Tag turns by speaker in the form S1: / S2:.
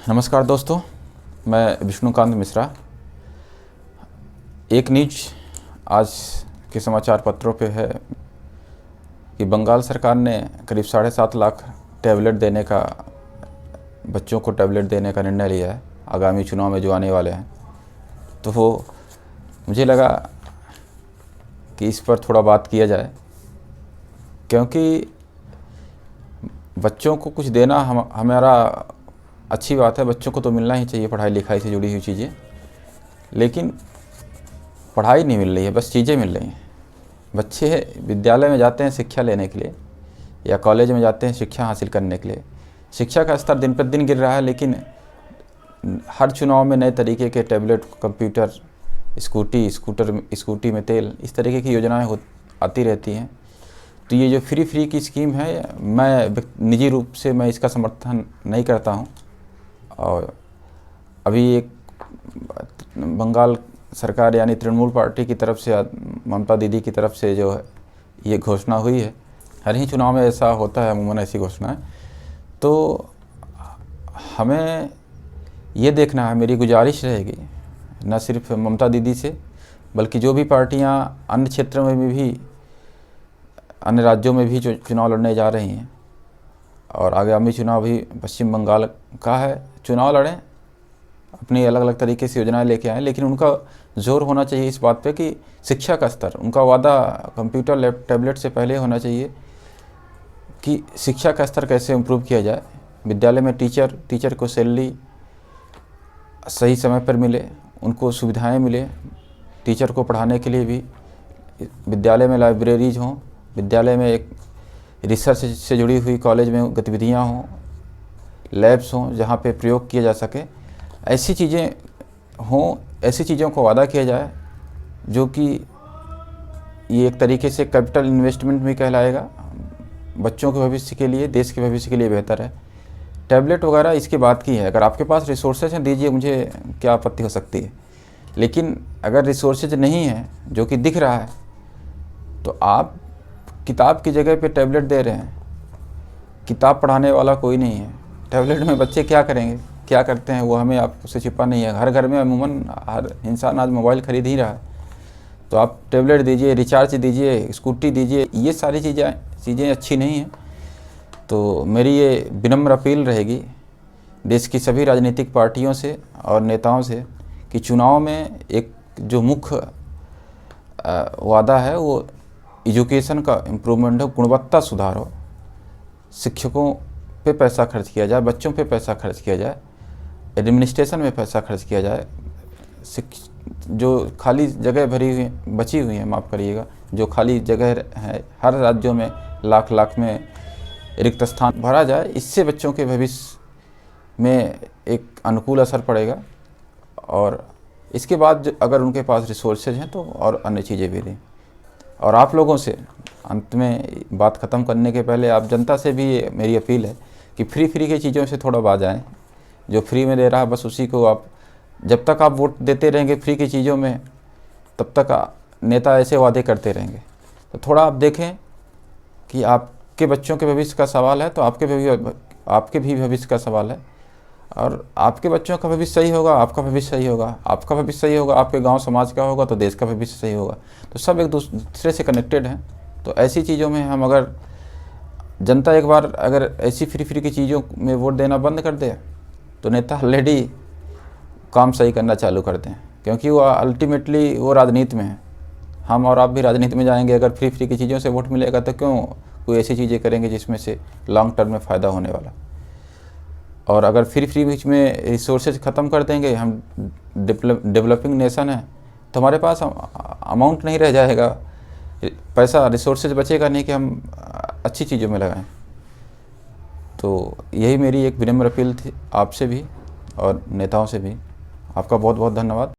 S1: नमस्कार दोस्तों, मैं विष्णुकांत मिश्रा। एक न्यूज आज के समाचार पत्रों पे है कि बंगाल सरकार ने करीब 7.5 लाख टैबलेट देने का बच्चों को टैबलेट देने का निर्णय लिया है आगामी चुनाव में जो आने वाले हैं। तो वो मुझे लगा कि इस पर थोड़ा बात किया जाए, क्योंकि बच्चों को कुछ देना हमारा अच्छी बात है। बच्चों को तो मिलना ही चाहिए पढ़ाई लिखाई से जुड़ी हुई चीज़ें, लेकिन पढ़ाई नहीं मिल रही है, बस चीज़ें मिल रही हैं। बच्चे विद्यालय में जाते हैं शिक्षा लेने के लिए या कॉलेज में जाते हैं शिक्षा हासिल करने के लिए। शिक्षा का स्तर दिन प्रतिदिन गिर रहा है, लेकिन हर चुनाव में नए तरीके के टैबलेट, कंप्यूटर, स्कूटी में तेल, इस तरीके की योजनाएं आती रहती हैं। तो ये जो फ्री की स्कीम है, मैं निजी रूप से मैं इसका समर्थन नहीं करता हूं। और अभी एक बंगाल सरकार यानी तृणमूल पार्टी की तरफ से, ममता दीदी की तरफ से जो है ये घोषणा हुई है। हर ही चुनाव में ऐसा होता है, अमूमन ऐसी घोषणाएं। तो हमें ये देखना है, मेरी गुजारिश रहेगी न सिर्फ ममता दीदी से, बल्कि जो भी पार्टियां अन्य क्षेत्रों में भी, अन्य राज्यों में भी जो चुनाव लड़ने जा रही हैं, और आगामी चुनाव भी पश्चिम बंगाल का है, चुनाव लड़ें, अपनी अलग अलग तरीके से योजनाएं लेके आएँ, लेकिन उनका जोर होना चाहिए इस बात पे कि शिक्षा का स्तर, उनका वादा कंप्यूटर टैबलेट से पहले होना चाहिए कि शिक्षा का स्तर कैसे इम्प्रूव किया जाए। विद्यालय में टीचर को सैलरी सही समय पर मिले, उनको सुविधाएं मिले, टीचर को पढ़ाने के लिए भी विद्यालय में लाइब्रेरीज हों, विद्यालय में एक रिसर्च से जुड़ी हुई कॉलेज में गतिविधियां हों, लैब्स हों जहां पे प्रयोग किया जा सके। ऐसी चीज़ें हों, ऐसी चीज़ों को वादा किया जाए जो कि ये एक तरीके से कैपिटल इन्वेस्टमेंट भी कहलाएगा। बच्चों के भविष्य के लिए, देश के भविष्य के लिए बेहतर है। टैबलेट वगैरह इसके बात की है, अगर आपके पास रिसोर्सेज हैं दीजिए, मुझे क्या आपत्ति हो सकती है। लेकिन अगर रिसोर्सेज नहीं है जो कि दिख रहा है, तो आप किताब की जगह पे टैबलेट दे रहे हैं। किताब पढ़ाने वाला कोई नहीं है, टैबलेट में बच्चे क्या करेंगे, क्या करते हैं वो हमें आपसे छिपा नहीं है। हर घर में अमूमन हर इंसान आज मोबाइल खरीद ही रहा है। तो आप टैबलेट दीजिए, रिचार्ज दीजिए, स्कूटी दीजिए, ये सारी चीज़ें अच्छी नहीं हैं। तो मेरी ये विनम्र अपील रहेगी देश की सभी राजनीतिक पार्टियों से और नेताओं से कि चुनाव में एक जो मुख्य वादा है वो एजुकेशन का इम्प्रूवमेंट हो, गुणवत्ता सुधार हो, शिक्षकों पे पैसा खर्च किया जाए, बच्चों पे पैसा खर्च किया जाए, एडमिनिस्ट्रेशन में पैसा खर्च किया जाए। जो खाली जगह बची हुई है, माफ़ करिएगा, जो खाली जगह है, हर राज्यों में लाख में रिक्त स्थान भरा जाए। इससे बच्चों के भविष्य में एक अनुकूल असर पड़ेगा। और इसके बाद अगर उनके पास रिसोर्सेज हैं तो और अन्य चीज़ें भी दें। और आप लोगों से अंत में बात ख़त्म करने के पहले आप जनता से भी मेरी अपील है कि फ्री की चीज़ों से थोड़ा बाज आएँ। जो फ्री में दे रहा है बस उसी को आप, जब तक आप वोट देते रहेंगे फ्री की चीज़ों में, तब तक नेता ऐसे वादे करते रहेंगे। तो थोड़ा आप देखें कि आपके बच्चों के भविष्य का सवाल है, तो आपके भी भविष्य का सवाल है। और आपके बच्चों का भविष्य सही होगा, आपका भविष्य सही होगा, आपका भविष्य सही होगा, आपके गांव समाज का होगा, तो देश का भविष्य सही होगा। तो सब एक दूसरे से कनेक्टेड हैं। तो ऐसी चीज़ों में हम, अगर जनता एक बार अगर ऐसी फ्री की चीज़ों में वोट देना बंद कर दे, तो नेता ऑलरेडी काम सही करना चालू कर दें, क्योंकि वो अल्टीमेटली वो राजनीति में है। हम और आप भी राजनीति में जाएंगे, अगर फ्री की चीज़ों से वोट मिलेगा तो क्यों कोई ऐसी चीज़ें करेंगे जिसमें से लॉन्ग टर्म में फ़ायदा होने वाला। और अगर फ्री बीच में रिसोर्सेज ख़त्म कर देंगे, हम डेवलपिंग नेशन है, तो हमारे पास अमाउंट नहीं रह जाएगा, पैसा, रिसोर्सेज बचेगा नहीं कि हम अच्छी चीज़ों में लगाएं। तो यही मेरी एक विनम्र अपील थी आपसे भी और नेताओं से भी। आपका बहुत बहुत धन्यवाद।